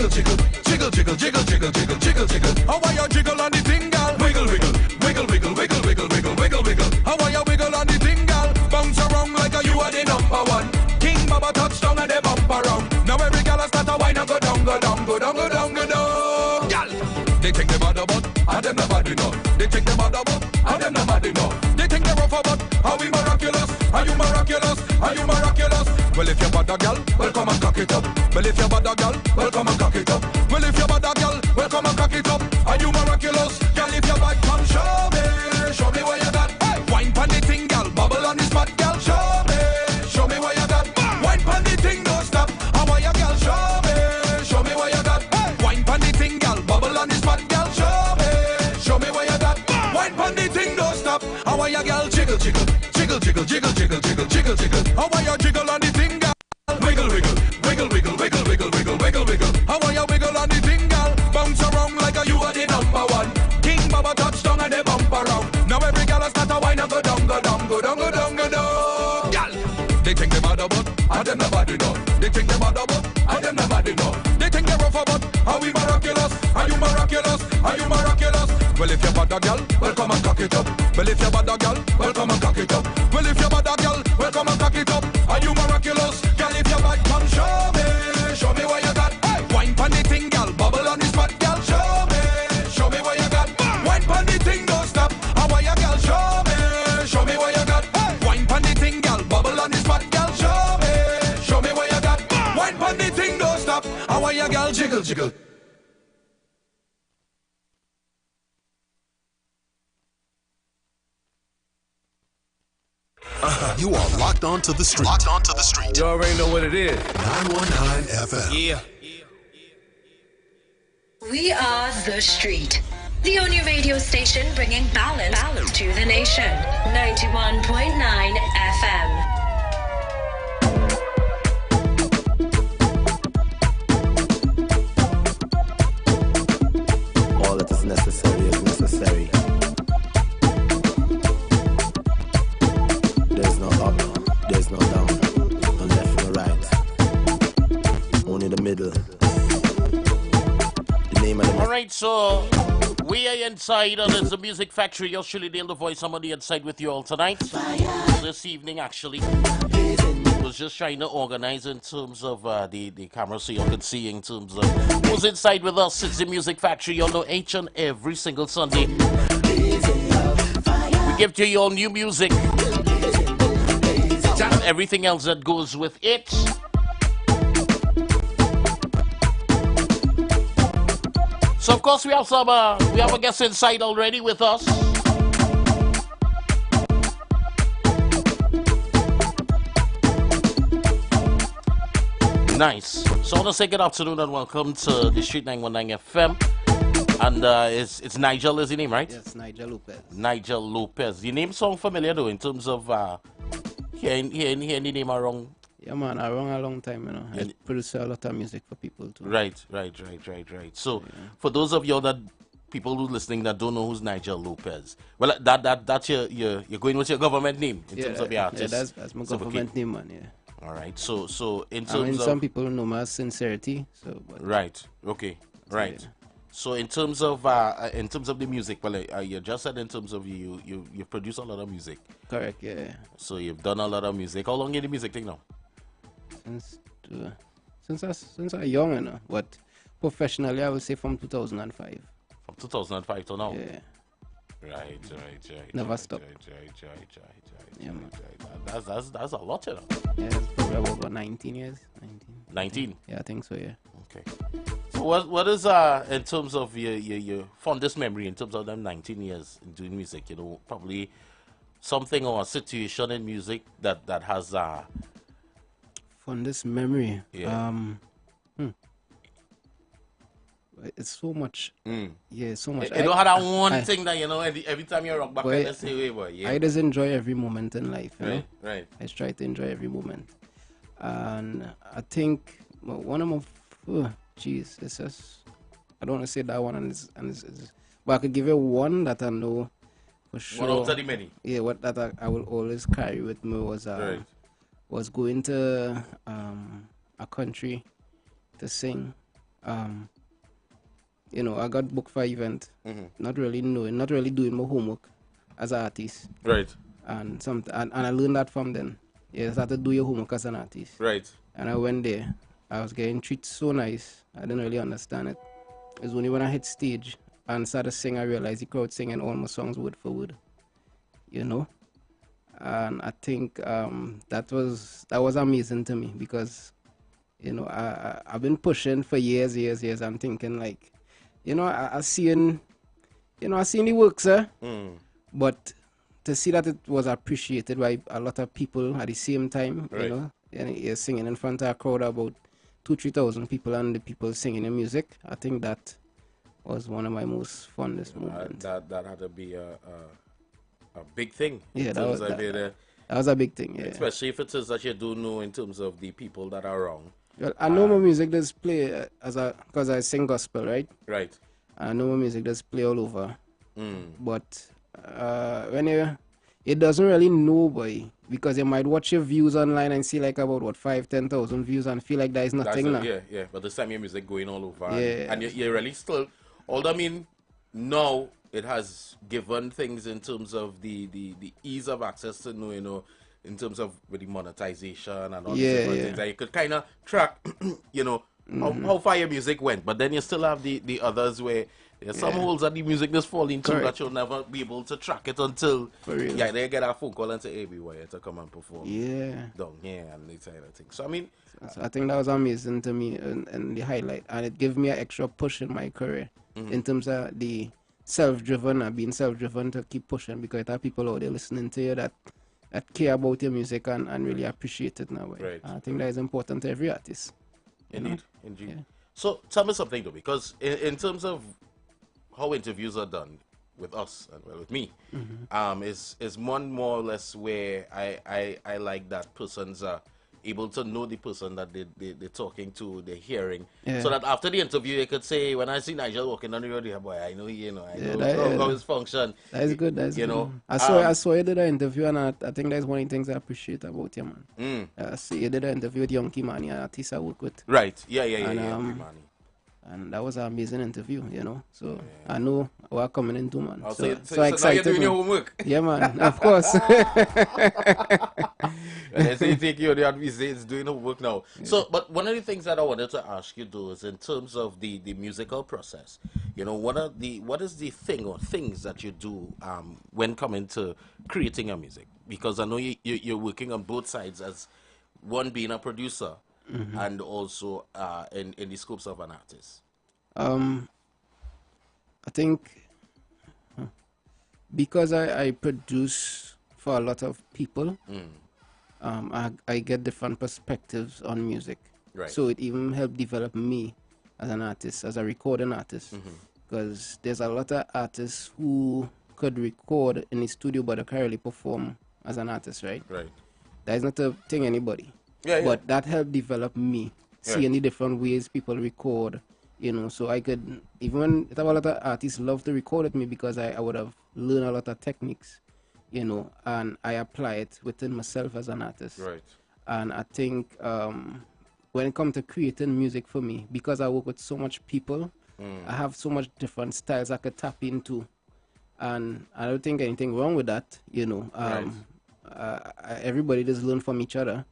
Jiggle, jiggle, jiggle, jiggle, jiggle, jiggle, jiggle, jiggle, jiggle. How are you jiggle on the thing, girl? Wiggle, wiggle, wiggle, wiggle, wiggle, wiggle, wiggle, wiggle, wiggle. How are you wiggle on the thing, girl? Bounce around like you are the number one. King Baba touchdown and they bump around. Now every girl start a wine and go down, go down, go down, go down, go down. Girl, they think they bad about, and them not bad enough. They think they bad about, and them not bad enough. They think they're rough about, how we miraculous? Are you miraculous? Are you miraculous? Well, if you're bad a girl, well come and cock it up. Well, if you're bad a girl, well come and cock it up. Well, if you're bad a girl, well come and cock it up. Are you miraculous? Girl, if you're bad, come show me what you got. Hey, wine pon the thing, girl, bubble on the spot, girl, show me what you got. Wine pon the thing, don't stop. How are you, girl? Show me what you got. Hey, wine pon the thing, girl, bubble on the spot, girl, show me what you got. Wine pon the thing, don't stop. How are you, girl? Jiggle, jiggle, jiggle, jiggle, jiggle, jiggle, jiggle, jiggle, jiggle. How are you jiggle on the thing, girl? Wiggle, wiggle, wiggle, wiggle, wiggle, wiggle, wiggle, wiggle, wiggle. How are you wiggle on the thing, girl? Bounce around like you are the number one. King Baba touchdown and they bump around. Now every girl start a wine and go down, go down, go down, go down, go down. Girl, they think they bad about, and them not bad enough. They think they bad about, and them not bad enough. They think they're rough about, are we miraculous? Are you miraculous? Are you miraculous? Well, if you're bad a girl, well come and cock it up. Well, if you're bad a girl, well come and cock it up. Well, if you're bad a girl, well come and cock it up. Are you miraculous? Girl, if you're bad, come show me what you got. Hey, wine pon the thing, girl, bubble on the spot, girl, show me what you got. Wine pon the thing, don't stop. How are you, girl? Show me what you got. Hey, wine pon the thing, girl, bubble on the spot, girl, show me what you got. Wine pon the thing, don't stop. How are you, girl? Jiggle, jiggle. You are locked on to the street. Locked on to the street. You already know what it is. 919 FM. Yeah. We are The Street, the only radio station bringing balance to the nation. 91.9 FM. All that is necessary is necessary. There's no up, there's no down, no left, no right. Only the middle. The name of the Alright, so we are inside and it's the Music Factory. You're surely Dale the voice. I'm on the inside with you all tonight. This evening actually. Was just trying to organize in terms of the camera so you can see in terms of who's inside with us. It's the Music Factory. You'll know each and every single Sunday. We give to you all new music and everything else that goes with it. So of course we have some we have a guest inside already with us. Nice. So I want to say good afternoon and welcome to the Street 919 FM. And it's Nigel is your name, right? Yes, Nigel Lopez. Nigel Lopez. Your name sound familiar though in terms of hearing the name around. Yeah, man, around a long time, you know. I produce a lot of music for people too. Right. So, for those of you that people who listening that don't know who's Nigel Lopez, well, that's you're going with your government name in terms of your artist. Yeah, that's my government name, man. Yeah. All right. So in terms of some people know me as Sincerity. So. Right. Okay. Right. Yeah. So in terms of the music, well, you just said in terms of you produce a lot of music. Correct. Yeah. So you've done a lot of music. How long you the music thing now? Since I'm young, you know. But professionally, I would say from 2005. From 2005 to now. Yeah. Right. Never stop. Right. Yeah, man. That's a lot, you know. Yeah, it's probably about 19 years. 19. Yeah, I think so. Yeah. Okay. So what is in terms of your fondest memory in terms of them 19 years in doing music? You know, probably something or a situation in music that has fondest memory. Yeah. It's so much. Yeah, so much. You don't have that one thing that, you know, every time you rock back and you say, wait, boy. Yeah. I just enjoy every moment in life. You know? Right. I try to enjoy every moment. And I think one of my, this is, I don't want to say that one, but I could give you one that I know for sure. One out of the many. Yeah, what that I will always carry with me was going to a country to sing. You know, I got booked for event, not really doing my homework as an artist. Right. And I learned that from them. You have to do your homework as an artist. Right. And I went there. I was getting treated so nice. I didn't really understand it. It was only when I hit stage and started singing, I realized the crowd singing all my songs word for word. You know? And I think that was amazing to me because, you know, I've been pushing for years. I'm thinking like, you know, I seen the work, sir. But to see that it was appreciated by a lot of people at the same time, right. You know, and you're singing in front of a crowd of about 2,000-3,000 people and the people singing the music, I think that was one of my most fondest moments. That had to be a big thing. Yeah, that was a big thing, yeah. Especially if it is that you do know in terms of the people that are around. Well, I know my music does play because I sing gospel, right? Right. I know my music does play all over. But it doesn't really know, boy, because you might watch your views online and see like about 5,000-10,000 views and feel like there is nothing now. Yeah. But this time your music going all over, yeah. and you're really still. Although I mean, now it has given things in terms of the ease of access to know, you know, in terms of with the monetization and all these different things that you could kind of track, you know, how far your music went. But then you still have the others where there's some holes that the music just fall into that you'll never be able to track it until they get a phone call and say, hey, we want you to come and perform down here and this kind of thing. So I mean, so I think that was amazing to me and the highlight, and it gave me an extra push in my career in terms of the self-driven and being self-driven to keep pushing, because there are people out there listening to you that care about your music and really appreciate it now. Right. I think that is important to every artist. Indeed. Yeah. So tell me something though, because in terms of how interviews are done with us and well, with me, is one more or less where I like that persons are able to know the person that they're talking to, they're hearing, so that after the interview they could say, when I see Nigel walking on the road, boy, I know how his function. That is good. That's you good. know. I saw you did an interview, and I think that's one of the things I appreciate about you, man. So you did an interview with Young Kimani, an artist I work with. Right. Yeah. And that was an amazing interview, you know. So I know we're coming into, man. So excited. Now you're doing your homework. Yeah, man. Of course. And I say you take you on the it's doing homework now. Yeah. So, but one of the things that I wanted to ask you though is in terms of the musical process. You know, what is the thing or things that you do when coming to creating your music? Because I know you're working on both sides, as one being a producer and also in the scopes of an artist. I think because I produce for a lot of people, I get different perspectives on music. Right. So it even helped develop me as an artist, as a recording artist. Because there's a lot of artists who could record in the studio but they can't really perform as an artist, right? Right. That is not a thing anybody. Yeah. But that helped develop me, seeing the different ways people record, you know, so I could, even when a lot of artists love to record with me because I would have learned a lot of techniques, you know, and I apply it within myself as an artist. Right. And I think when it comes to creating music for me, because I work with so much people, I have so much different styles I could tap into. And I don't think anything wrong with that, you know. Everybody just learn from each other.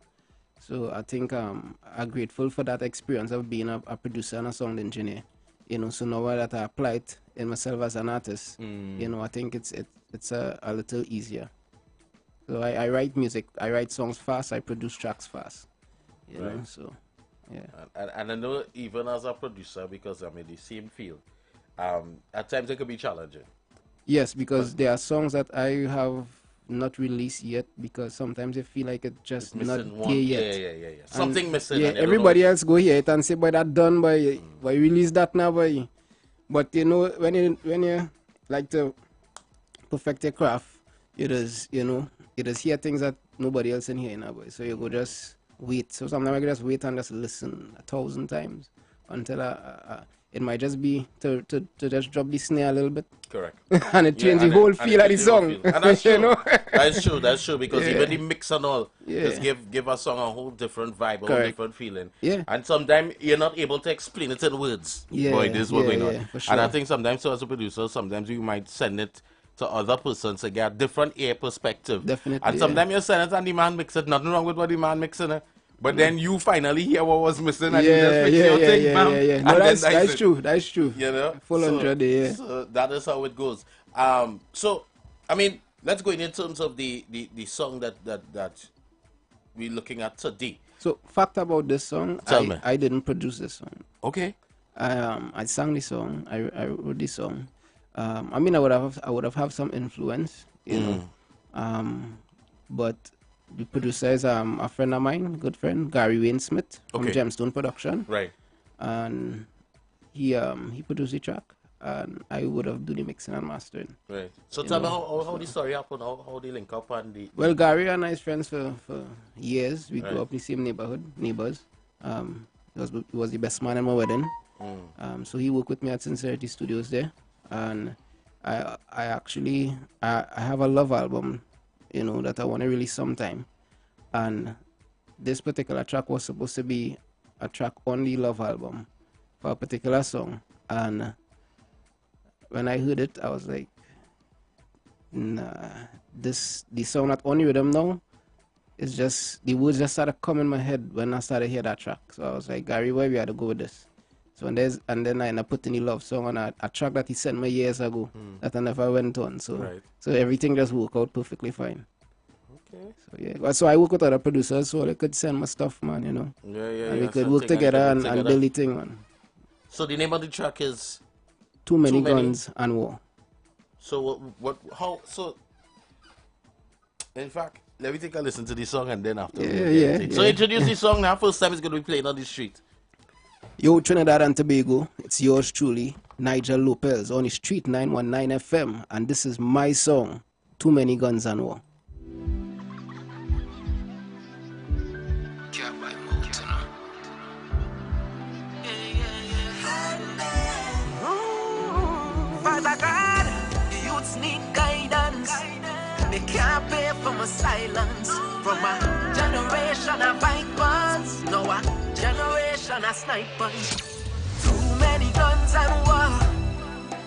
So I think I'm grateful for that experience of being a producer and a sound engineer. You know, so now that I apply it in myself as an artist, you know, I think it's a little easier. So I write music, I write songs fast, I produce tracks fast. You know, so yeah. And I know even as a producer, because I'm in the same field, at times it can be challenging. Yes, because there are songs that I have not released yet, because sometimes I feel like it's just not there yet. Yeah. Something missing. Yeah, everybody else go hear it and say, boy, that done, boy, release that now, boy. But you know, when you like to perfect your craft, you just hear things that nobody else in here now, boy. So you go just wait. So sometimes I just wait and just listen 1,000 times until it might just be to just drop the snare a little bit. Correct. And it changed the whole feel of the song. And that's true. You know? That's true, because Yeah. even the mix and all Yeah. just give a song a whole different vibe, a whole Correct. different feeling. Yeah. And sometimes you're not able to explain it in words. Yeah, Boy, this is what's going on. yeah, for And I sure. think sometimes, so as a producer, sometimes you might send it to other persons to get different ear perspective. Definitely, And yeah. sometimes you send it and the man mix it. Nothing wrong with what the man mixing it. But then you finally hear what was missing and you just Yeah, mix yeah, your yeah, thing, yeah, bam, yeah, yeah. and No, then that's it. true. That's true. You know, Full 100, yeah. So that is how it goes. So I mean, let's go in terms of the song that we're looking at today. So, fact about this song, Tell me. I didn't produce this song. Okay. I sang the song. I wrote the song. I mean, I would have had some influence, you know. But the producer is a friend of mine, good friend, Gary Wayne Smith from Okay. Gemstone Production, Right. and he produced the track, and I would have do the mixing and mastering. Right. So tell me how the story happened, how they link up and the. Well, Gary and I is friends for years. We Right. grew up in the same neighbors. He was the best man in my wedding. So he worked with me at Sincerity Studios there, and I actually have a love album, you know, that I want to release sometime, and this particular track was supposed to be a track on the love album for a particular song, and when I heard it, I was like, nah, the song not on the rhythm now. It's just the words just started coming in my head when I started hear that track. So I was like, Gary, why we had to go with this? So and then I ended up putting the love song on a track that he sent me years ago that I never went on. So Right. so everything just worked out perfectly fine. Okay. So yeah, so I work with other producers so they could send my stuff, man, you know, Yeah, and we yeah. could So work thing together can and together. build the thing, man. So the name of the track is. Too many Too Many? guns and war. So how. In fact, let me take a listen to the song and then after. Yeah, we'll yeah, get it. So yeah. introduce the song now. First time it's going to be playing on the street. Yo, Trinidad and Tobago, it's yours truly, Nigel Lopez on the Street 919 FM, and this is my song, Too Many Guns and War. Father God, the youths need guidance. They can't pay for my silence. From a generation of vipers, now a generation of snipers. Too many guns and war.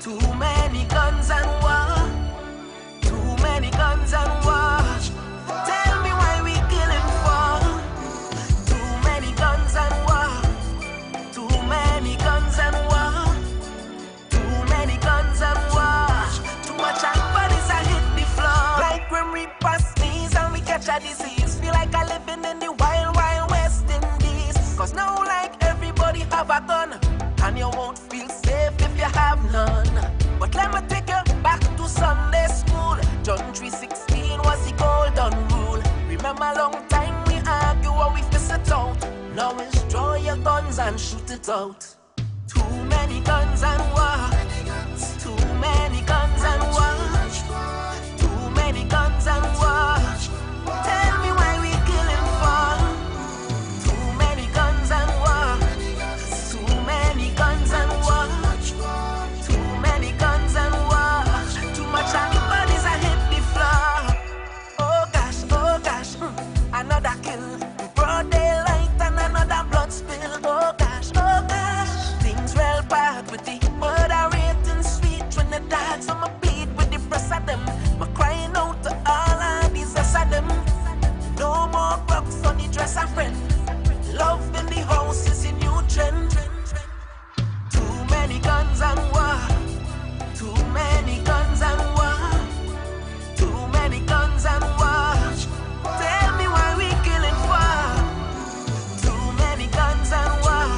Too many guns and war. Too many guns and war. Tell me why we killing for. Too many guns and war. Too many guns and war. Too many guns and war. Too much bodies I hit the floor. Like when we pass sneeze and we catch a disease. Feel like I living in the wild, wild West Indies. Cause now like everybody have a gun. And you won't feel safe if you have none. But let me take you back to Sunday school. John 3:16 was the golden rule. Remember long time we argue or we fist it out. Now it's draw your guns and shoot it out. Too many guns and war. Too many guns and war. Too many guns and war. Tell me why we killing for. Too many guns and war. Too many guns and war. Too many guns and war. Too much bodies I hit the floor. Oh gosh, another kill. Broad daylight and another blood spill. Oh gosh, things real bad with the murder rate and sweet Trinidad. So I plead with the press of them. I'm crying out to all of these rest of them. No more bucks on the dress of friend. Love in the house is a new trend. Too many guns and war. Too many guns and war. Too many guns and war. Tell me why we killing for. Too many guns and war.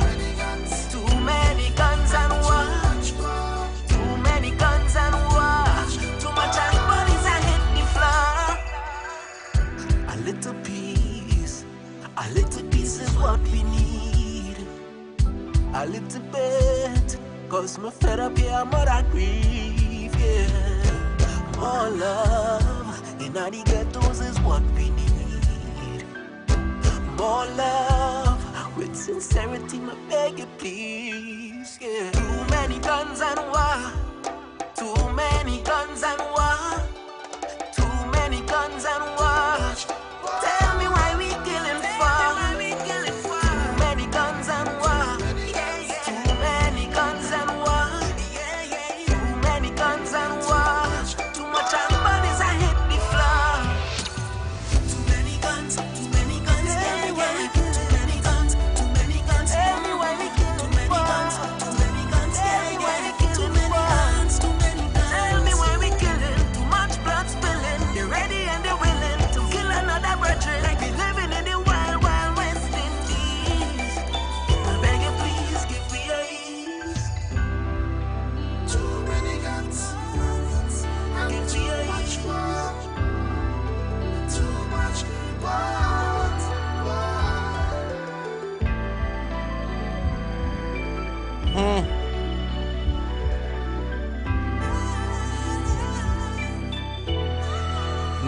Too many guns and war. Too many guns and war. Too much bodies I hit the floor. A little piece is what we need. A little bit, cause my fed up here, more than grief, yeah. More love, in all the ghettos is what we need. More love, with sincerity, I beg you please, yeah. Too many guns and war. Too many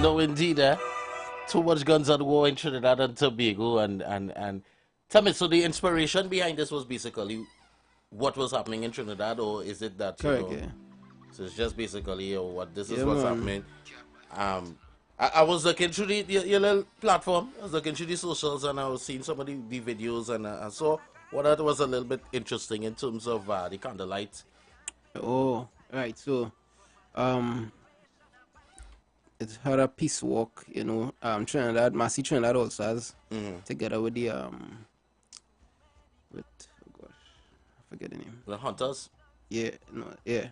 No, indeed, too much guns at war in Trinidad and Tobago, and tell me, so the inspiration behind this was basically what was happening in Trinidad, or is it that Correct, yeah. So it's just basically what this is Yeah, what's man. happening. I was looking through your little platform. I was looking through the socials, and I was seeing some of the videos, and I saw what that was a little bit interesting in terms of the candlelight. Oh, right. So, it's had a peace walk, you know. Trinidad, Massey Trinidad also has, together with the with oh gosh, I forget the name. The hunters. Yeah, no, yeah,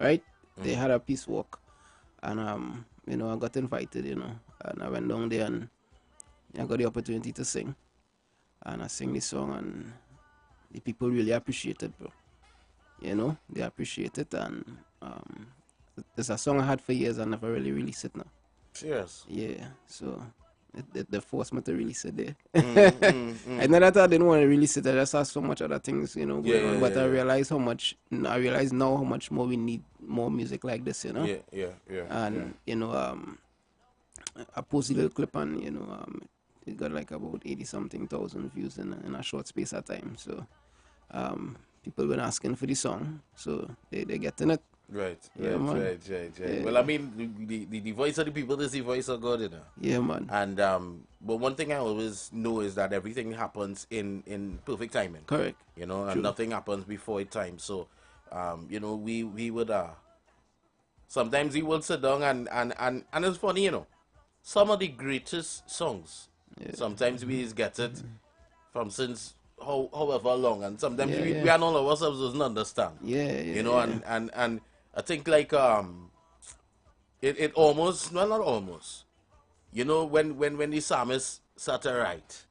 right. They had a peace walk, and you know, I got invited, you know, and I went down there and I got the opportunity to sing, and I sang the song, and the people really appreciate it, bro. You know, they appreciate it, and it's a song I had for years. I never really released it now. Cheers. Yeah, so they forced me to release it there. I never thought I didn't want to release it. I just saw so much other things, you know, going on. But I realized how much. I realize now how much more we need more music like this, you know. Yeah. And you know, I posted a little clip, and you know, it got like about 80-something thousand views in a short space of time. So, people been asking for the song, so they getting it. Right. Yeah, man. Yeah. Well, I mean, the voice of the people is the voice of God, you know. Yeah, man. And but one thing I always know is that everything happens in perfect timing. Correct. You know, and nothing happens before its time. So, you know, we would sometimes we would sit down and it's funny, you know, some of the greatest songs. Yeah. Sometimes we get it from since however long, and sometimes we are not ourselves doesn't understand. You know, and I think like it almost, well, not almost, you know, when the psalmist sat to write,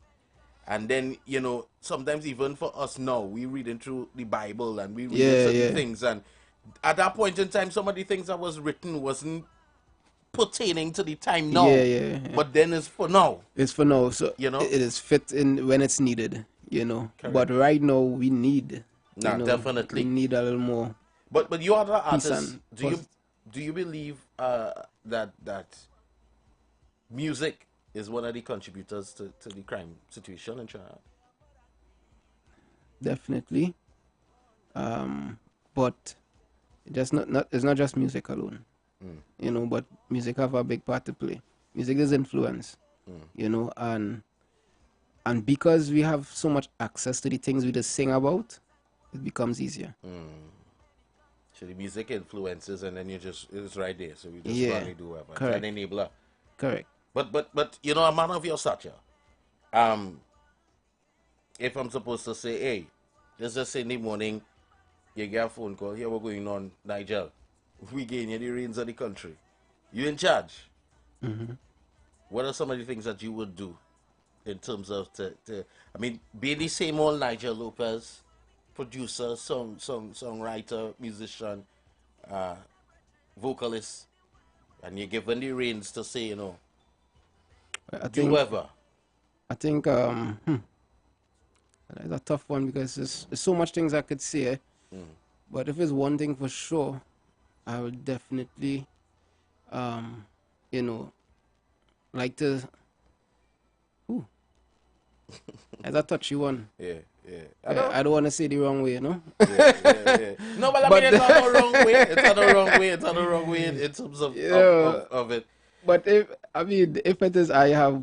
and then, you know, sometimes even for us now, we reading through the Bible and we read certain things, and at that point in time, some of the things that was written wasn't pertaining to the time now. But then it's for now. It's for now, so you know, it is fit in when it's needed, you know. Correct. But right now we need, definitely we need a little more. But you are the artist. Do you believe that music is one of the contributors to the crime situation in Trinidad? Definitely. But it's not just music alone. You know, but music have a big part to play. Music is influence. You know, and because we have so much access to the things we just sing about, it becomes easier. So the music influences, and then it's right there. So we just probably do whatever. Correct. It's an enabler. Correct. But you know, a man of your stature, if I'm supposed to say, hey, just say in the morning, you get a phone call, here we're going on, Nigel, we gain you the reins of the country. You in charge. What are some of the things that you would do in terms of I mean, being the same old Nigel Lopez, producer, songwriter, musician, vocalist, and you're given the reins to say, you know, do whatever. I think it's a tough one because there's so much things I could say. But if it's one thing for sure, I would definitely, you know, like to. That's a touchy one. Yeah. I don't want to say the wrong way, you know. No, but I mean, it's not the wrong way. It's not the wrong way in terms of it. But if it is, I have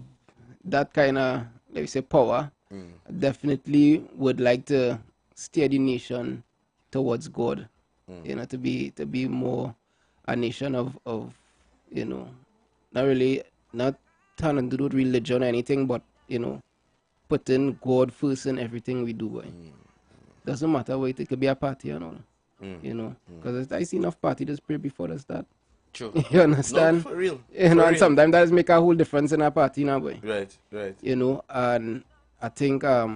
that kind of, let me say, power. I definitely would like to steer the nation towards God. You know, to be more a nation of you know, not turning to do with religion or anything, but you know, putting God first in everything we do. Boy. Doesn't matter what it could be a party and all. You know, because I see enough party just pray before they start. True. You understand? No, for real. You know, and sometimes that make a whole difference in a party now, boy. Right. You know, and I think a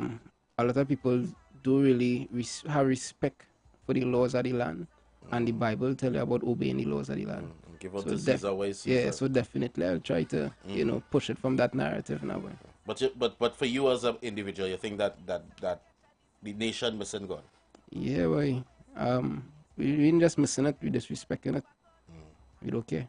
lot of people do really have respect for the laws of the land, and the Bible tell you about obeying the laws of the land. Give up to Caesar what is Caesar. Yeah, so definitely I'll try to you know, push it from that narrative now, boy. But for you as an individual, you think that the nation missing God? Yeah, boy. We ain't just missing it, we disrespecting it. We don't care.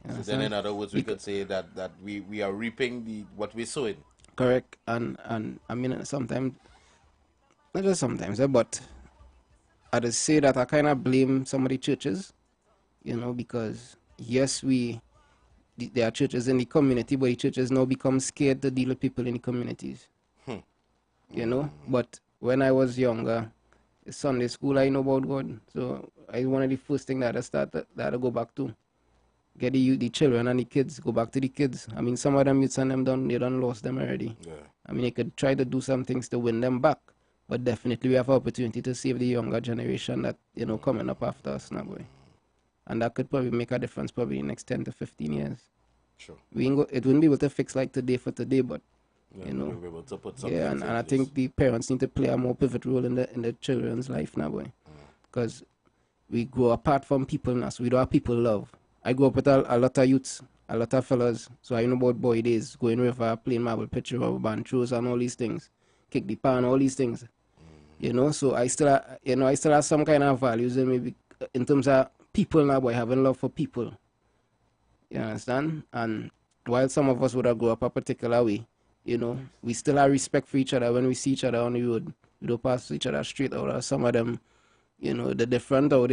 So then, in other words, we could say that we are reaping what we're sowing. Correct. And I mean, sometimes, not just sometimes, but I just say that I kind of blame some of the churches, because yes, there are churches in the community, but the churches now become scared to deal with people in the communities. But when I was younger, Sunday school, I know about God. So I one of the first things that I go back to. Get the children and the kids, go back to the kids. I mean, some of them youths and them they done lost them already. Yeah. I mean, they could try to do some things to win them back, but definitely we have an opportunity to save the younger generation that, coming up after us now, boy. And that could probably make a difference probably in the next 10 to 15 years. Sure. It wouldn't be able to fix like today for today, but, we'll be able to put and I think the parents need to play a more pivotal role in the children's life now, boy. Because we grow apart from people now, so we don't have people love. I grew up with a lot of youths, a lot of fellas, so I know about boy days, going river, playing marble, pitcher, rubber band, throws and all these things, kick the pan, all these things. So I still have some kind of values in me in terms of people now, boy, having love for people. You understand? And while some of us would have grown up a particular way, we still have respect for each other when we see each other on the road. We don't pass each other straight out, or some of them, the different out,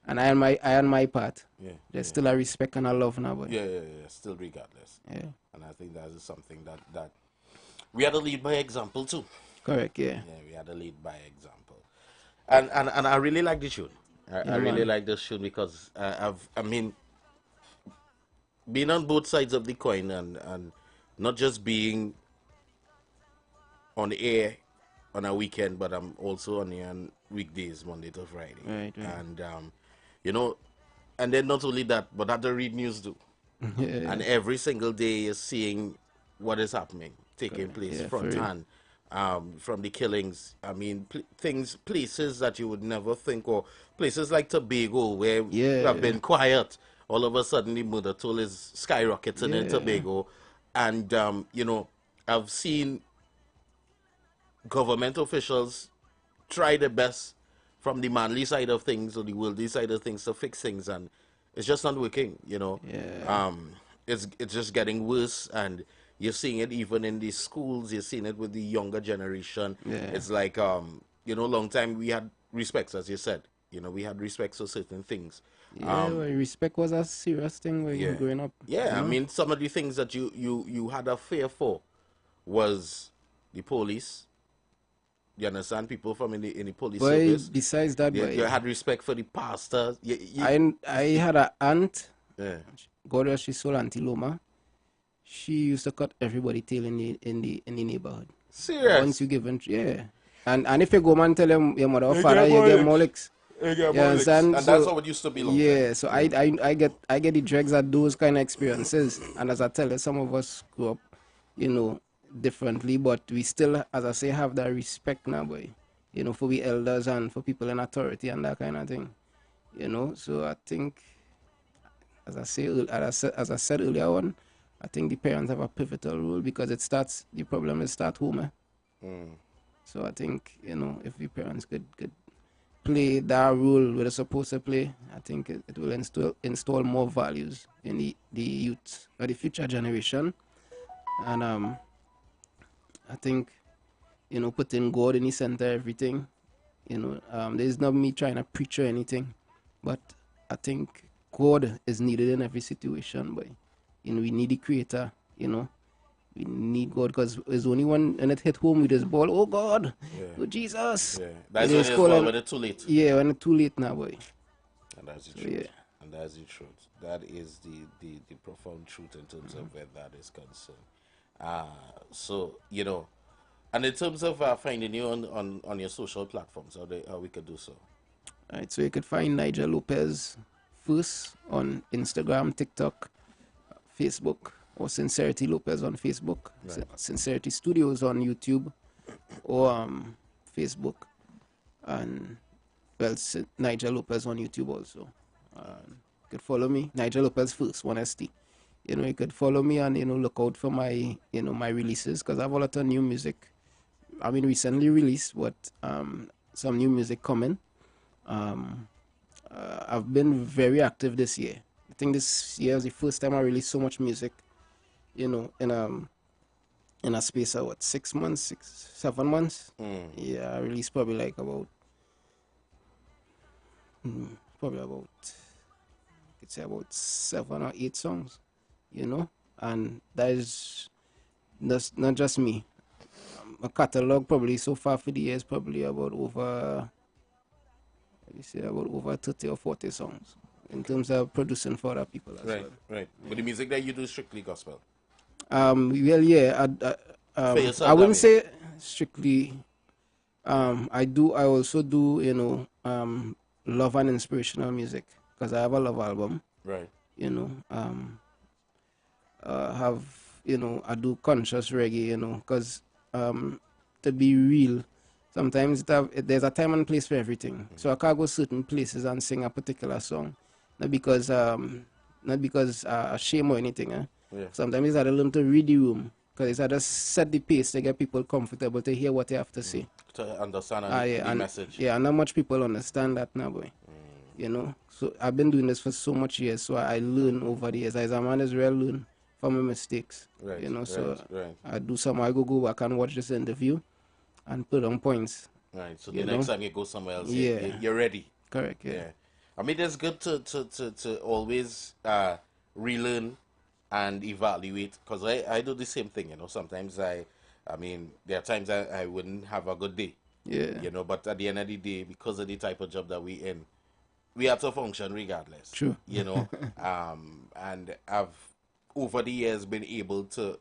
And I on my part. Yeah. There's still a respect and a love now, boy. Yeah. Still regardless. Yeah. And I think that is something that we had to lead by example too. Correct, yeah. Yeah, we had to lead by example. And I really like this tune. I really like this tune because being on both sides of the coin and not just being on the air on a weekend, but I'm also on the air on weekdays, Monday to Friday. Right. And and then not only that, but I have to read news too. And every single day you're seeing what is happening, taking place front hand, from the killings. I mean, places that you would never think, or places like Tobago where you have been quiet. All of a sudden, the murder toll is skyrocketing in Tobago. And, I've seen government officials try their best from the manly side of things or the worldly side of things to fix things, and it's just not working, It's just getting worse, and you're seeing it even in the schools. You're seeing it with the younger generation. It's like, long time we had respects, as you said. We had respect for certain things. Respect was a serious thing when you were growing up. I mean, some of the things that you had a fear for was the police. You understand? People from in the police service. Besides that, you had respect for the pastor. I had an aunt. God rest her soul, Auntie Loma. She used to cut everybody tail in the neighborhood. Serious? Once you give and if you go and tell your mother or father, you get more licks. You understand? And that's how it used to be. So I get the dregs at those kind of experiences, and as I tell you, some of us grew up, differently, but we still, as I say, have that respect now, boy. For the elders and for people in authority and that kind of thing. So I think, as I said earlier on, I think the parents have a pivotal role because the problem is start home. So I think, if the parents could play that role where they're supposed to play, I think it will install more values in the youth or the future generation. And I think, putting God in the center of everything, there's not me trying to preach or anything, but I think God is needed in every situation, boy. We need the Creator, we need God, because there's only one, and it hit home with his ball. Oh God, oh Jesus. That's when it's called when it's too late. When it's too late now, boy. And that's the truth. And that's the truth. That is the profound truth in terms of where that is concerned. So, and in terms of finding you on your social platforms, how we could do so? All right, so you could find Nigel Lopez first on Instagram, TikTok, Facebook, or Sincerity Lopez on Facebook, Sincerity Studios on YouTube, or Facebook, and Nigel Lopez on YouTube also. You could follow me, Nigel Lopez first, 1ST. You could follow me and look out for my my releases, because I have a lot of new music. I mean, recently released, but some new music coming. I've been very active this year. think this year was the first time I released so much music, you know, in a space of what, 6 months, 7 months. Yeah, I released probably like about I'd say about 7 or 8 songs, you know, and that's not just me. My catalog probably so far for the year is probably about over 30 or 40 songs in terms of producing for other people as well. Right. But the music that you do is strictly gospel. Well, yeah, I wouldn't say strictly. I also do, you know, love and inspirational music, because I have a love album. Right. You know, I do conscious reggae, you know, because to be real, sometimes there's a time and place for everything. So I can't go certain places and sing a particular song, not because shame or anything. Yeah. Sometimes it's hard to learn to read the room, because it's hard to set the pace to get people comfortable to hear what they have to say. To understand the message. Yeah, and not much people understand that now, boy. You know, so I've been doing this for so much years, so I learn over the years. As a man as well, learn from my mistakes. Right. You know, Right. I go back and watch this interview and put on points. Right. So the next time you go somewhere else, you're ready. Correct. Yeah. I mean, it's good to always relearn and evaluate, because I do the same thing, you know. Sometimes I mean, there are times I wouldn't have a good day. Yeah. You know, but at the end of the day, because of the type of job that we in, we have to function regardless. True. You know, and I've over the years been able to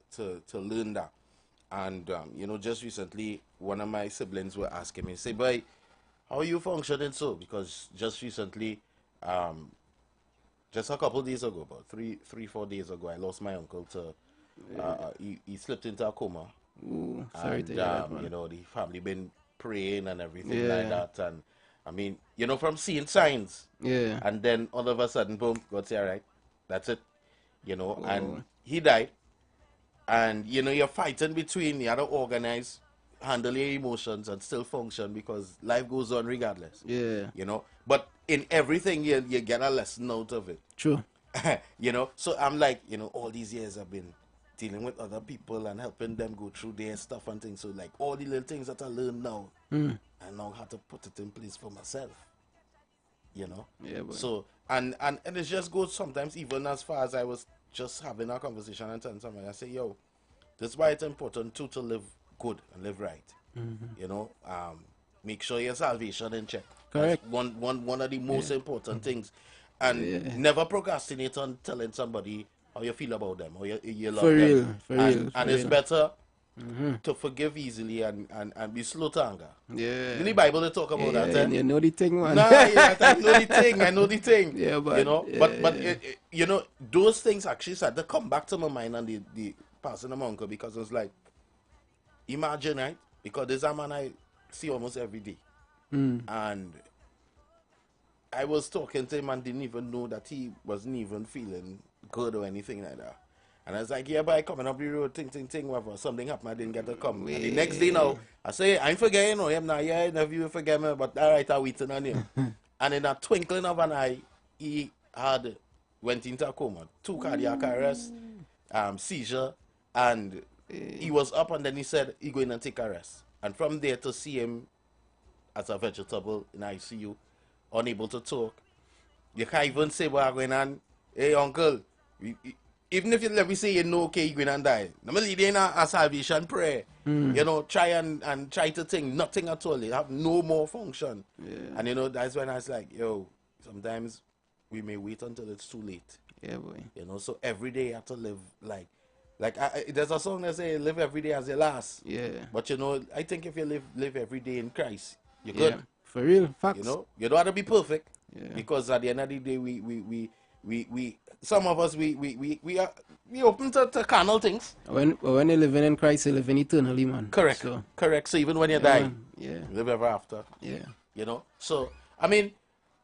learn that. And you know, just recently, one of my siblings were asking me, say, boy, how are you functioning so? Because just recently, just a couple days ago, about 4 days ago, I lost my uncle to, he slipped into a coma. Ooh, sorry to hear And, that, man. you know, the family been praying and everything like that. And, I mean, you know, from seeing signs. Yeah. And then all of a sudden, boom, God say, all right, that's it. You know, and he died. And, you know, you're fighting between, you have to organize, handle your emotions and still function, because life goes on regardless. Yeah. You know, but in everything, you get a lesson out of it. True. You know, so I'm like, you know, all these years I've been dealing with other people and helping them go through their stuff and things. So, like, all the little things that I learned now, I now have to put it in place for myself. You know? Yeah, boy. So, and it just goes sometimes even as far as I was just having a conversation and telling somebody, I say, yo, this is why it's important too to live good and live right. You know, make sure your salvation in check. Correct. That's one of the most important things. And never procrastinate on telling somebody how you feel about them, or you love them. And it's better to forgive easily and be slow to anger. Yeah. In the Bible, they talk about that. You know the thing, man. Nah, yeah, I know the thing. Yeah, but you know, but you know, those things actually started to come back to my mind, and the passing of my uncle, because it was like, imagine, right? Because there's a man I see almost every day, and I was talking to him and didn't even know that he wasn't even feeling good or anything like that. And I was like, yeah, boy, coming up the road, ting, whatever. Something happened, I didn't get to come. And the next day now, I say, I ain't forgetting him now. Yeah, I never you forget me, but all right, I'm waiting on him. And in a twinkling of an eye, he went into a coma. 2 cardiac arrests, seizure, and he was up, and then he said he going to take a rest. And from there to see him as a vegetable in ICU, unable to talk, you can't even say what going on. Hey, uncle, even if you let me say you know, okay, you're going to die. I'm going to lead you in a salvation prayer. You know, try and try to think nothing at all. You have no more function. Yeah. And, you know, that's when I was like, yo, sometimes we may wait until it's too late. Yeah, boy. You know, so every day you have to live like there's a song that says live every day as your last. Yeah. But, you know, I think if you live every day in Christ, you're good. For real, facts. You know, you don't have to be perfect. Yeah. Because at the end of the day, we some of us we open to carnal things. When you're living in Christ, you're living eternally, man. Correct. So, correct. So even when you die, you live ever after. Yeah. You know. So I mean,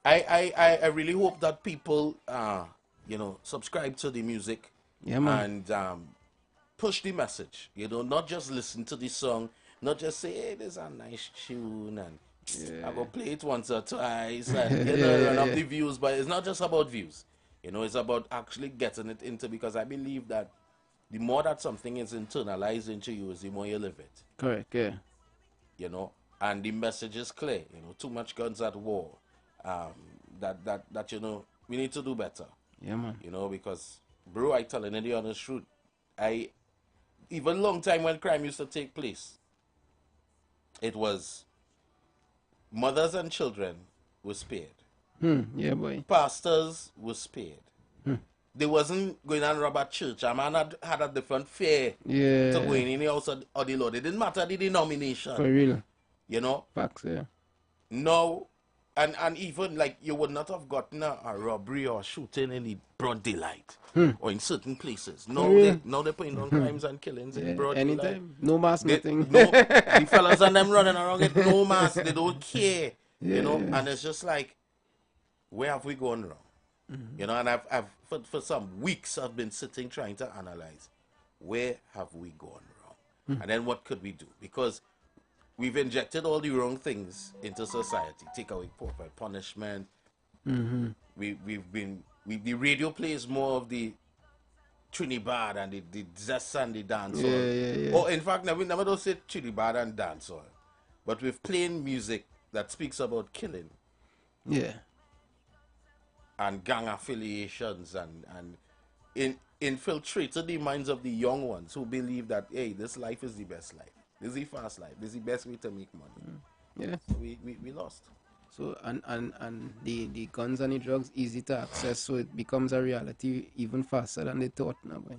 I really hope that people you know, subscribe to the music. Yeah, man. And push the message. You know, not just listen to the song, not just say, hey, there's a nice tune and I go play it once or twice and you know, run up the views, but it's not just about views. You know, it's about actually getting it into, because I believe that the more that something is internalized into you is the more you live it. Correct, yeah. You know, and the message is clear. You know, too much guns at war. That you know, we need to do better. Yeah, man. You know, because, bro, I telling you the honest truth. Even long time when crime used to take place, it was mothers and children were spared. Yeah, boy. Pastors were spared. They wasn't going and rob a church. A man had a different fear Yeah. to going in the house of the Lord. It didn't matter the denomination. For real. You know? Facts, yeah. No, and even like you would not have gotten a robbery or shooting in the broad daylight or in certain places. No, they're putting on crimes and killings in broad daylight. Anytime. No mask, nothing. The fellas and them running around with no mask. They don't care. You know, and it's just like, where have we gone wrong? You know, and I've for some weeks I've been sitting trying to analyze, where have we gone wrong? And then what could we do? Because we've injected all the wrong things into society. Take away proper punishment. The radio plays more of the Trinidad and the zest and the dancehall. Or in fact, we never don't say Trinidad and dancehall, but we've playing music that speaks about killing. Yeah. And gang affiliations and infiltrated the minds of the young ones who believe that, hey, this life is the best life. This is the fast life. This is the best way to make money. Yeah. So we lost. So and the guns and the drugs easy to access, so it becomes a reality even faster than they thought now, boy.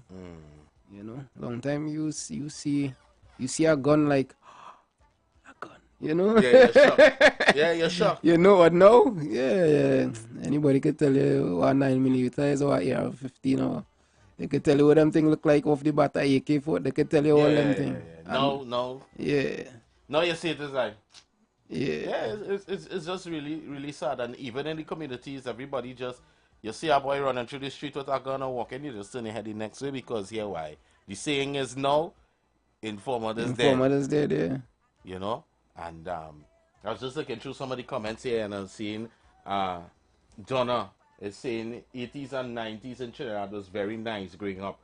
You know, long time you see a gun like a gun. You know? Yeah, you're shocked. Yeah, you're shocked. You know what now? Yeah. Anybody could tell you what 9mm is or AR-15 or they could tell you what them thing look like off the bat of AK-4. They could tell you all them thing. No. Yeah. No, you see it as like. Yeah. It's just really sad. And even in the communities, everybody just, you see a boy running through the street with a gun or walking, you just turn your head the next way, because here why? The saying is now, informer is dead. Informer is dead, yeah. You know? And I was just looking through some of the comments here, and I'm seeing Donna is saying 80s and 90s in Trinidad was very nice growing up.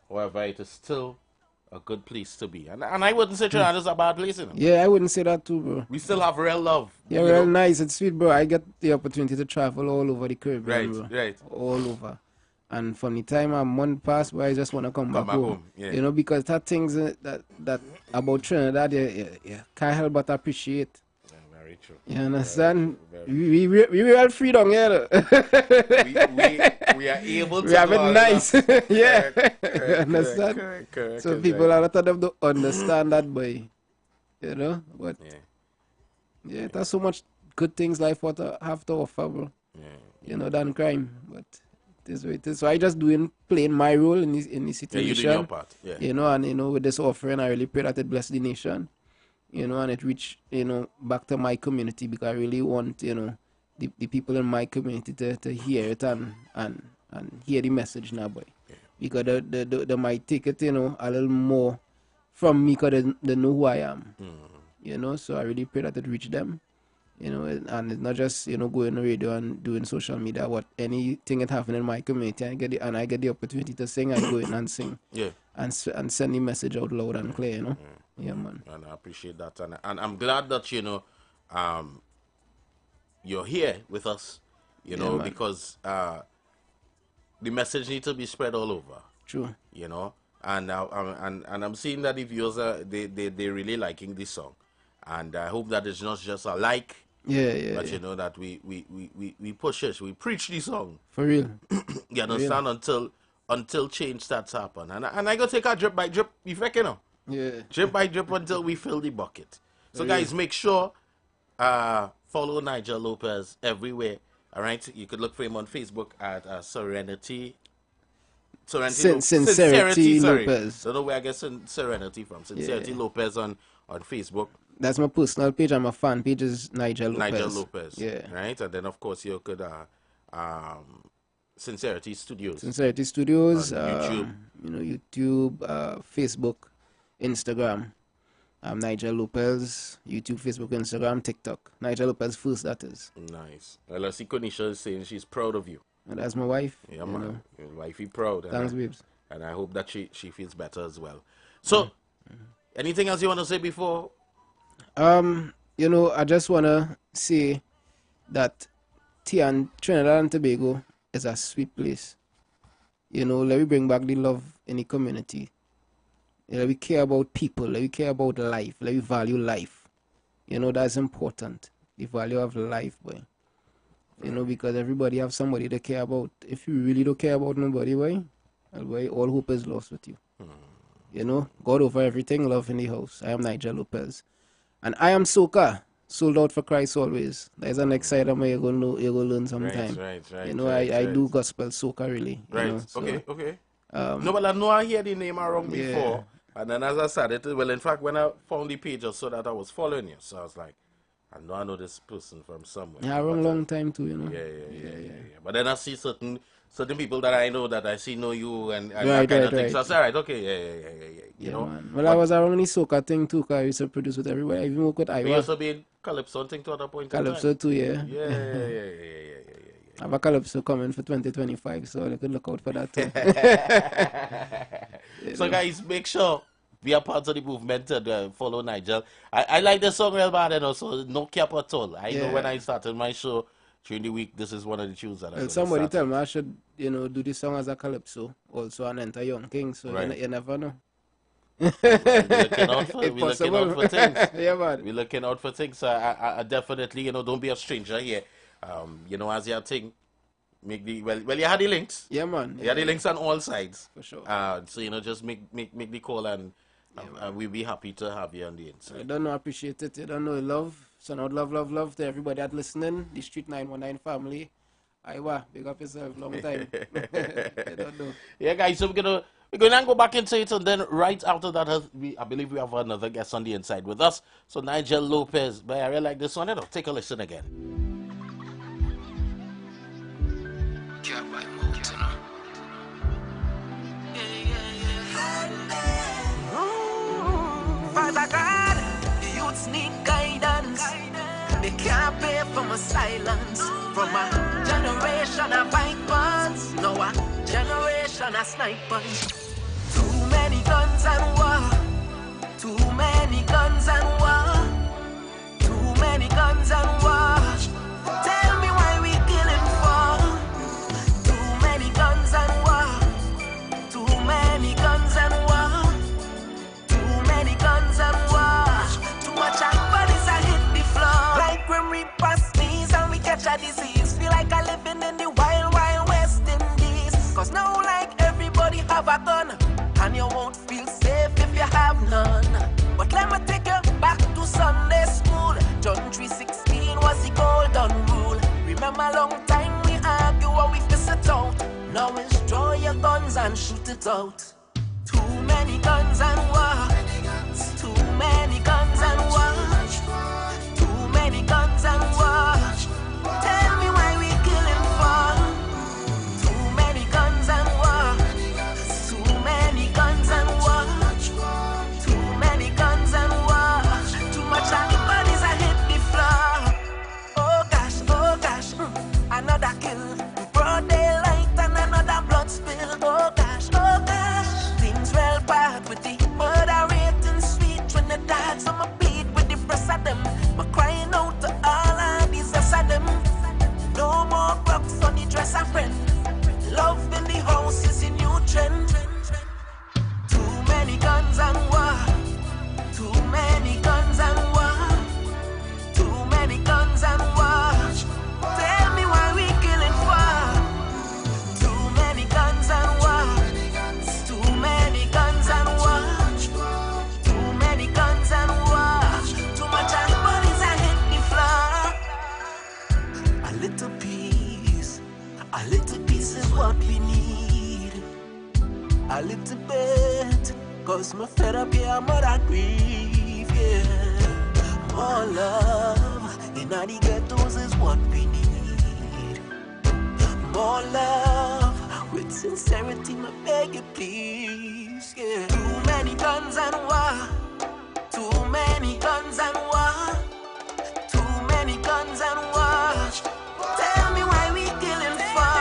However, it is still a good place to be. And I wouldn't say Trinidad is a bad place, you know? Yeah, I wouldn't say that too, bro. We still have real love. Yeah, real nice. It's sweet, bro. I get the opportunity to travel all over the Caribbean, bro. Right. All over. And from the time a month passed, where I just want to come back home. Yeah. You know, because that things that about Trinidad, you can't help but appreciate. Yeah, very true. You understand? Very We real freedom here. we are able to. We have it nice. Yeah. Correct, Understand? correct, So people, a lot of them don't understand that, boy. You know? But yeah, there's so much good things life have to offer, bro. Yeah. You know, than crime. But this way it is. So I just playing my role in the situation. Yeah, you doing your part. Yeah. You know, and you know, with this offering, I really pray that it bless the nation. You know, and it reach, you know, back to my community, because I really want, you know, the people in my community to hear it and hear the message now, boy. Yeah. Because they might take it, you know, a little more from me, because they know who I am. You know, so I really pray that it reach them. You know, and it's not just, you know, going on the radio and doing social media. What anything that happen in my community, I get the opportunity to sing, I go in and sing. Yeah. And send the message out loud and clear, you know. Yeah, man. And I appreciate that, and I'm glad that, you know, you're here with us, you know, because the message needs to be spread all over. True. You know, and I'm seeing that the viewers they're really liking this song, and I hope that it's not just a like. Yeah. But you know that we push it, we preach the song. For real. You understand? Until change starts happen. And I go take a drip by drip effect, you know. Yeah. Drip by drip until we fill the bucket. So guys, make sure follow Nigel Lopez everywhere. All right, you could look for him on Facebook at Sincerity Lopez. Don't know where I get Serenity from. Sincerity Lopez on Facebook. That's my personal page, and my fan page is Nigel Lopez. Yeah. Right, and then of course you could Sincerity Studios. Sincerity Studios. YouTube. You know, YouTube, Facebook, Instagram. Nigel Lopez, YouTube, Facebook, Instagram, TikTok. Nigel Lopez first, that is. Nice. Well, I see Konisha is saying she's proud of you. And that's my wife. Yeah, you man. know. Your wifey proud. Thanks, babes. And I hope that she feels better as well. So, anything else you want to say before? You know, I just wanna say that Trinidad and Tobago is a sweet place. You know, let me bring back the love in the community. Let me care about people. Let me care about life. Let me value life. You know, that's important. The value of life, boy. You know, because everybody have somebody to care about. If you really don't care about nobody, boy, well, boy, all hope is lost with you. You know, God over everything, love in the house. I am Nigel Lopez. And I am soca, sold out for Christ always. There's an next side of me you're going to learn sometime. Right. You know, I do gospel soca really. Right. You know, so, Okay. No, but I know I hear the name around before. And then as I said it, well, in fact, when I found the page, I saw that I was following you. So I was like, I know this person from somewhere. Yeah, around long time too, you know. Yeah. But then I see certain people that I know that I see know you and Right, that kind of right. thing. So I said, all right, okay, you know. Man. Well, I was around the soca thing too, because I used to produce with everywhere. I even work with We IWER. used to be in Calypso thing to other point in Calypso time. too, yeah. Yeah. I have a Calypso coming for 2025, so you could look out for that too. So guys, make sure we are part of the movement and follow Nigel. I like the song real bad, and also no cap at all. I know when I started my show during the week, this is one of the tunes that I Well, somebody tell me I should, you know, do this song as a Calypso also and enter Young King, so you never know. We're looking out for things. Yeah, man. We're looking out for things. So I definitely, you know, don't be a stranger here. You know, as your thing, make the well, you had the links. Yeah, man. You had the links on all sides. For sure. So you know, just make the call and we'll be happy to have you on the inside. I don't know, appreciate it. You don't know, love. So now love to everybody that's listening. The Street 919 family. IWER, big up yourself, long time. I don't know. Yeah, guys, so we're gonna go back into it, and then right after that, I believe we have another guest on the inside with us. So Nigel Lopez, but I really like this one. Take a listen again. Father God, the youths need guidance. They can't pay for my silence. From a generation of vipers, now a generation of snipers. Too many guns and war. Too many guns and war. Too many guns and war. Tell me why we killing for. Too many guns and war. Too many guns and war. Too many guns and war. Too much bodies I hit the floor. Like when we pass sneeze and we catch a disease. Feel like I living in the wild, wild West Indies. Cause now like everybody have a gun. And you won't feel safe if you have none. But let me take you back to Sunday school. John 3:16 was the golden rule. Remember long time we argue or we fist it out. Now it's draw your guns and shoot it out. Too many guns and war. Too many guns and war. Too many guns and war. Tell me why we killing for. Too many guns and war. Too many guns and war. Too many guns and war. Too much bodies I hit the floor. Oh gosh, another kill. Broad daylight and another blood spill. Oh gosh, things real bad with the murder rate and sweet when the dogs on my beat with the press of them. My crying out to all of these of them. No more rocks on the dress of friend. Love in the house is a new trend. Too many guns and war. Too many guns and war. Too many guns and war. Tell me why we killing for. Too many guns and war. Too many guns and war. Too many guns and war. Too much bodies I hit the floor. A little peace is what we need. A little bit, cause my fed up here, more that grief, yeah. More love, in all the ghettos is what we need. More love, with sincerity, I beg you please, yeah. Too many guns and war. Too many guns and war. Too many guns and war. Tell me why we killing for.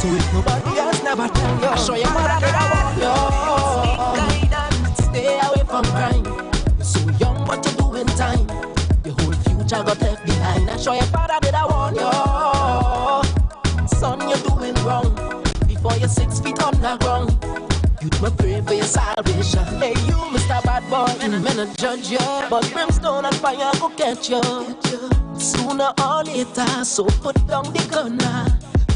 So if nobody else never tell you, I show your mother that I want you. Stay away from crime. You're so young, but you're doing time. Your whole future got left behind. I show your father that I want you. Son, you're doing wrong. Before you're 6 feet on the ground, you'd me pray for your salvation. Hey, you, Mr. Bad Boy, men not judge you, but brimstone and fire go catch you. Sooner or later, so put down the gun now.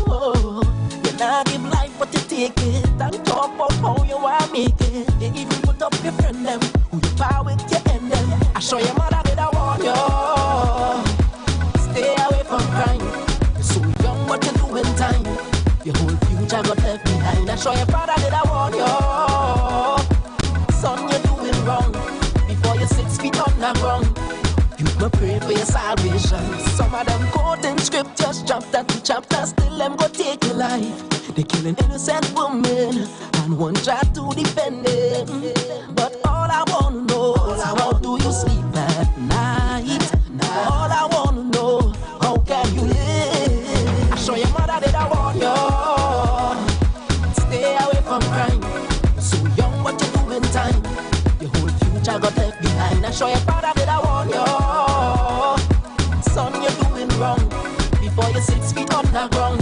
Oh, you not give life, but you take it. And talk about how you want to make it. You even put up your friend them, who you power with, you end them. I show your mother that I want you. Stay away from crime. You're so young, but you're doing time. Your whole future got left behind. I show your father that I want you. Son, you're doing wrong. Before you're 6 feet on the ground, you me pray for your salvation. Some of them quoting scriptures, chapter to chapter, still them go take your life. They killing innocent women and one try to defend them. But all I wanna know is how do you sleep at night? All I wanna know, how can you live? I show your mother that I want you. Stay away from crime. You're so young, but you're doing time. Your whole future got left behind. I show your father that I want you. Son, you're doing wrong. Before you're 6 feet on the ground,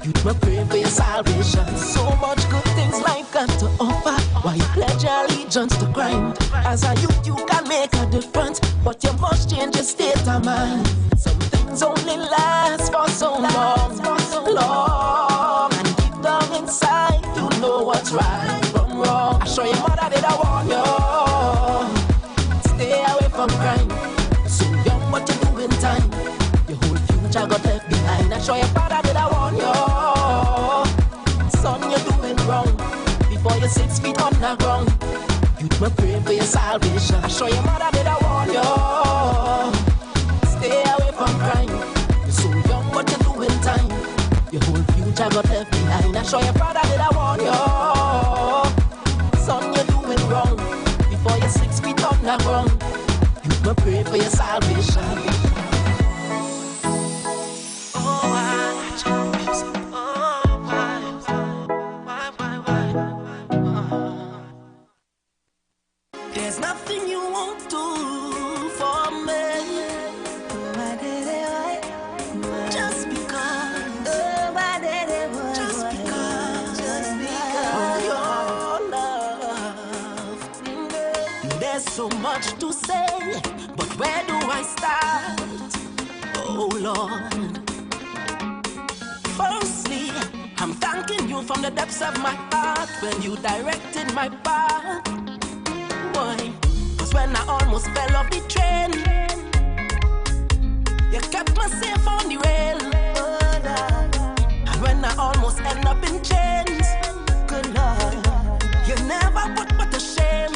you'd me pray for your salvation. So much good things life got to offer. Why you pledge your allegiance to crime? As a youth, you can make a difference, but you must change your state of mind. Some things only last for so long, long. And deep down inside, you know what's right from wrong. I show your mother that I want you. Stay away from crime. So young, but you're doing time. Your whole future got left behind. I show your father that I want you. Son, you're doing wrong. Before you're 6 feet on the ground, you'd me pray for your salvation. I show your mother that I want you. Stay away from crime. You're so young, but you're doing time. Your whole future got left behind. I show your father that I want you. Son, you're doing wrong. Before you're 6 feet on the ground, you'd me pray for your salvation. There's nothing you won't do for me. Just because of your love. There's so much to say, but where do I start? Oh Lord. Firstly, I'm thanking you from the depths of my heart when you directed my path. Boy, 'cause when I almost fell off the train, you kept me safe on the rail. And when I almost end up in chains, good Lord, you never put me to shame.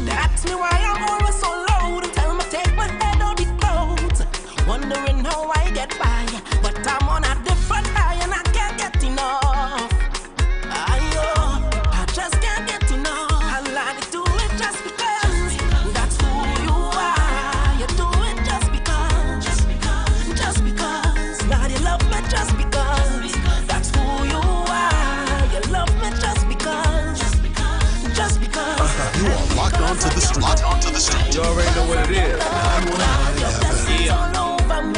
They ask me why I'm always so loud. Tell me take my head out the clouds. Wondering how I get by, but I'm on a different high and I can't get enough. I just can't get enough. I like to do it just because that's who you are. You do it just because, just because. God, you love me just because that's who you are. You love me just because, just because. You are locked onto the street. Locked onto the street. You already know what it is. All over me.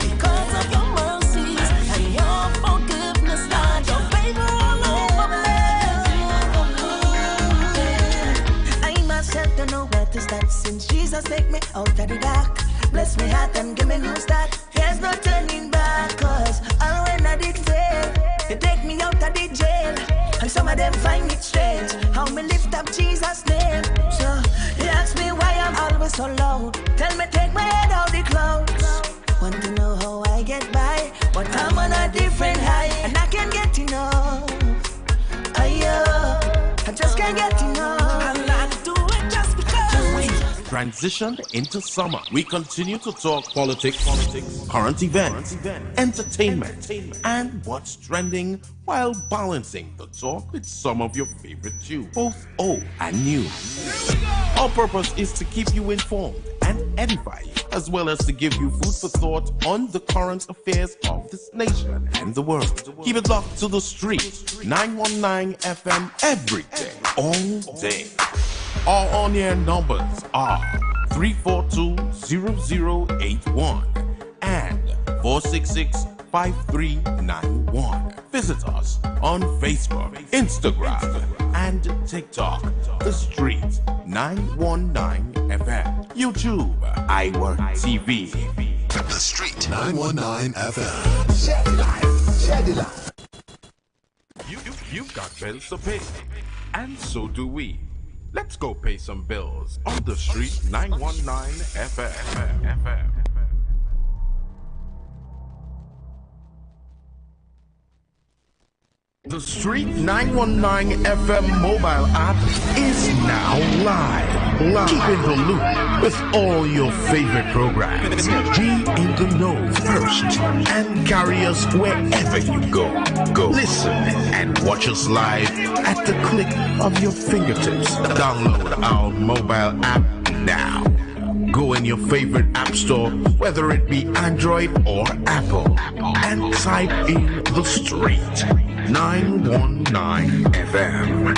Because of your mercies and your forgiveness, Lord, your favor all over me. I myself don't know where to start since Jesus take me out of the dark. Bless me heart and give me new start. There's no turning back, 'cause all when I did fail, you take me out of the jail. And some of them find it strange how me lift up Jesus' name. So he ask me why I'm always so loud. Tell me take my head out the clouds. Want to know how I get by, but I'm on a different high and I can't get enough. I just can't get enough. I like to do it just because transition into summer, we continue to talk politics, current events, entertainment, and what's trending while balancing the talk with some of your favorite tunes, both old and new. Our purpose is to keep you informed and edify you, as well as to give you food for thought on the current affairs of this nation and the world. Keep it locked to the street, 919 FM every day, all day. Our on-air numbers are 342-0081 and 466-5391. Visit us on Facebook, Instagram, and TikTok. The Street 919 FM. YouTube, IWER TV. The Street 919 FM. Share the life. Share the life. You've got bills to pay, and so do we. Let's go pay some bills on the Street 919 FM. The Street 919 FM mobile app is now live. Keep in the loop with all your favorite programs. Be in the know first and carry us wherever you go. Listen and watch us live at the click of your fingertips. Download our mobile app now. Go in your favorite app store, whether it be Android or Apple, and type in The Street 919 FM.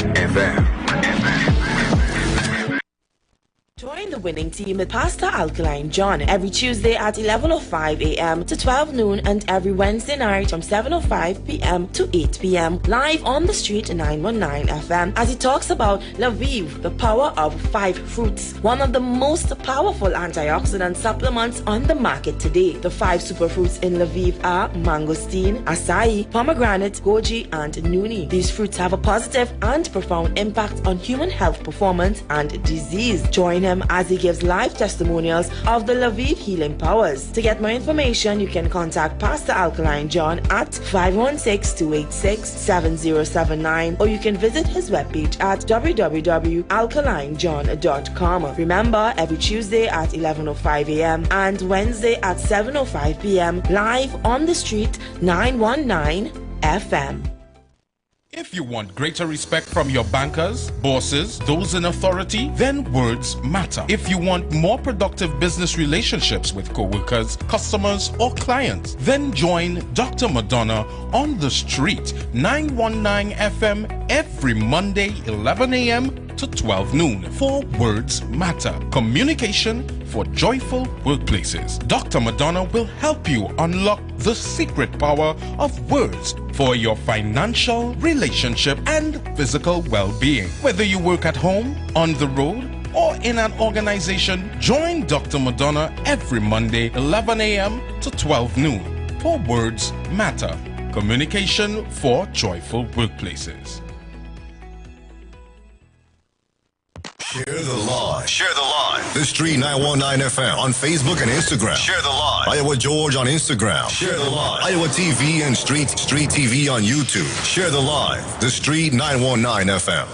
Join the winning team with Pastor Alkaline John every Tuesday at 11:05 a.m. to 12 noon and every Wednesday night from 7:05 p.m. to 8 p.m. live on the Street 919 FM as he talks about Lviv, the power of 5 fruits, one of the most powerful antioxidant supplements on the market today. The 5 superfruits in Lviv are mangosteen, acai, pomegranate, goji, and nuni. These fruits have a positive and profound impact on human health performance and disease. Join him as he gives live testimonials of the Lviv healing powers. To get more information, you can contact Pastor Alkaline John at 516-286-7079 or you can visit his webpage at www.alkalinejohn.com. Remember, every Tuesday at 11:05 a.m. and Wednesday at 7:05 p.m. live on the Street 919 FM. If you want greater respect from your bankers, bosses, those in authority, then words matter. If you want more productive business relationships with co-workers, customers, or clients, then join Dr. Madonna on the Street 919 FM every Monday 11 a.m. to 12 noon for Words Matter. Communication for joyful workplaces. Dr. Madonna will help you unlock the secret power of words for your financial, relationship, and physical well-being. Whether you work at home, on the road, or in an organization, join Dr. Madonna every Monday 11 a.m. to 12 noon for Words Matter. Communication for joyful workplaces. Share the live. Share the live. The Street 919 FM on Facebook and Instagram. Share the live. IWER George on Instagram. Share the live. IWER TV and Street TV on YouTube. Share the live. The Street 919 FM.